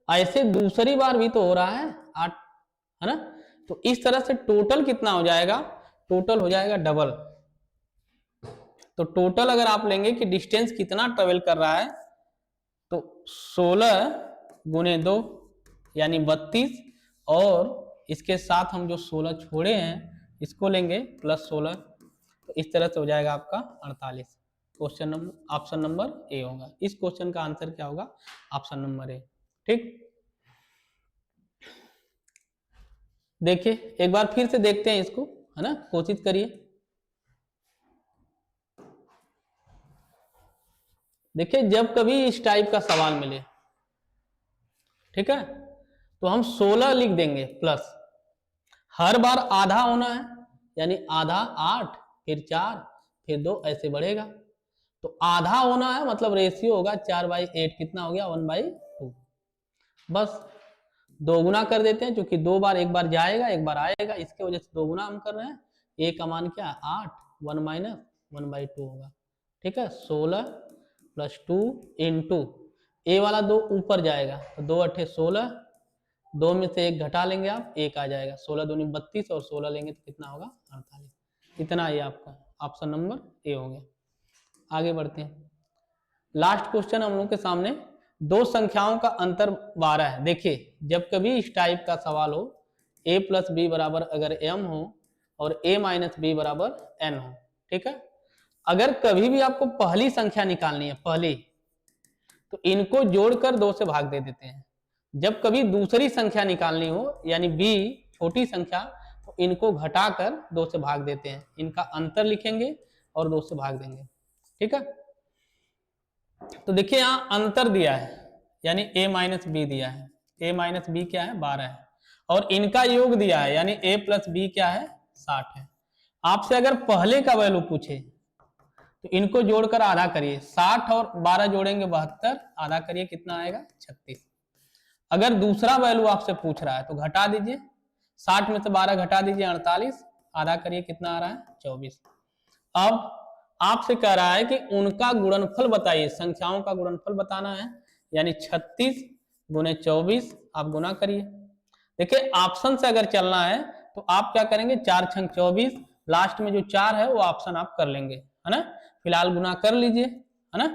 ऐसे दूसरी बार भी तो हो रहा है 8, है ना, तो इस तरह से टोटल कितना हो जाएगा, टोटल हो जाएगा डबल। तो टोटल अगर आप लेंगे कि डिस्टेंस कितना ट्रेवल कर रहा है, तो 16 गुने 2 यानी 32, और इसके साथ हम जो 16 छोड़े हैं इसको लेंगे प्लस 16, तो इस तरह से हो जाएगा आपका 48। Question number, option number A होगा। इस क्वेश्चन का आंसर क्या होगा, ऑप्शन नंबर ए। ठीक, देखिए एक बार फिर से देखते हैं इसको, है ना, कोशिश करिए। देखिए जब कभी इस टाइप का सवाल मिले, ठीक है, तो हम 16 लिख देंगे प्लस, हर बार आधा होना है, यानी आधा 8, फिर 4, फिर 2, ऐसे बढ़ेगा। तो आधा होना है मतलब रेशियो होगा 4/8, कितना हो गया 1/2। बस 2 गुना कर देते हैं, क्योंकि 2 बार, एक बार जाएगा एक बार आएगा, इसके वजह से 2 गुना हम कर रहे हैं। ए का मान क्या है 8, 1 माइनस 1/2 होगा। ठीक है, 16 प्लस 2 इंटू, ए वाला 2 ऊपर जाएगा, तो 2 अट्ठे 16, 2 में से 1 घटा लेंगे आप, 1 आ जाएगा, 16 दूनी 32, और 16 लेंगे तो कितना होगा 48। इतना ये आपका ऑप्शन नंबर ए हो गया। आगे बढ़ते हैं, लास्ट क्वेश्चन हम लोग के सामने, दो संख्याओं का अंतर 12 है। देखिए जब कभी इस टाइप का सवाल हो, a प्लस बी बराबर अगर m हो और a माइनस बी बराबर n हो, ठीक है, अगर कभी भी आपको पहली संख्या निकालनी है, पहली, तो इनको जोड़कर 2 से भाग दे देते हैं। जब कभी दूसरी संख्या निकालनी हो, यानी b छोटी संख्या, तो इनको घटाकर 2 से भाग देते हैं, इनका अंतर लिखेंगे और 2 से भाग देंगे। ठीक है, तो देखिए यहां अंतर दिया है, यानी a माइनस बी दिया है, a माइनस बी क्या है 12 है, और इनका योग दिया है, यानी a प्लस बी क्या है 60 है। आपसे अगर पहले का वैल्यू पूछे तो इनको जोड़कर आधा करिए, 60 और 12 जोड़ेंगे 72, आधा करिए कितना आएगा 36। अगर दूसरा वैल्यू आपसे पूछ रहा है तो घटा दीजिए, 60 में से 12 घटा दीजिए 48, आधा करिए कितना आ रहा है 24। अब आपसे कह रहा है कि उनका गुणनफल बताइए, संख्याओं का गुणनफल बताना है, यानी 36 गुने 24 आप गुना करिए। देखिए ऑप्शन से अगर चलना है तो आप क्या करेंगे, 4 छंग 24, लास्ट में जो 4 है वो ऑप्शन आप कर लेंगे, है ना, फिलहाल गुना कर लीजिए, है ना।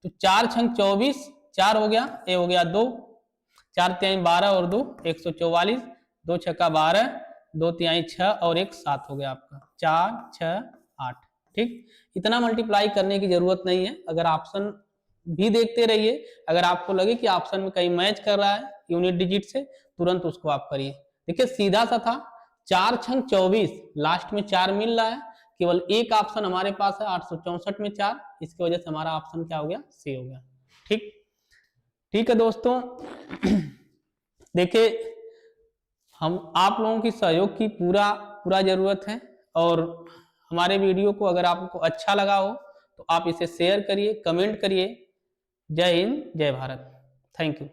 तो 4 छंग 24, 4 हो गया, ए हो गया 2, 4 तिहाई 12 और 2 144, 2 छक्का 12, 2 तिहाई 6 और 1 7 हो गया आपका, 4 6 8। ठीक, इतना मल्टीप्लाई करने की जरूरत नहीं है, अगर ऑप्शन भी देखते रहिए, अगर आपको लगे कि ऑप्शन में कहीं मैच कर रहा है यूनिट डिजिट से, तुरंत उसको आप करिए। देखिए सीधा सा था, 4 छंग 24, लास्ट में 4 मिल रहा है, केवल एक ऑप्शन हमारे पास है 864 में 4, इसकी वजह से हमारा ऑप्शन क्या हो गया, सी हो गया। ठीक, ठीक है दोस्तों, देखिए हम आप लोगों की सहयोग की पूरा जरूरत है, और हमारे वीडियो को अगर आपको अच्छा लगा हो तो आप इसे शेयर करिए, कमेंट करिए। जय हिंद, जय भारत। Thank you.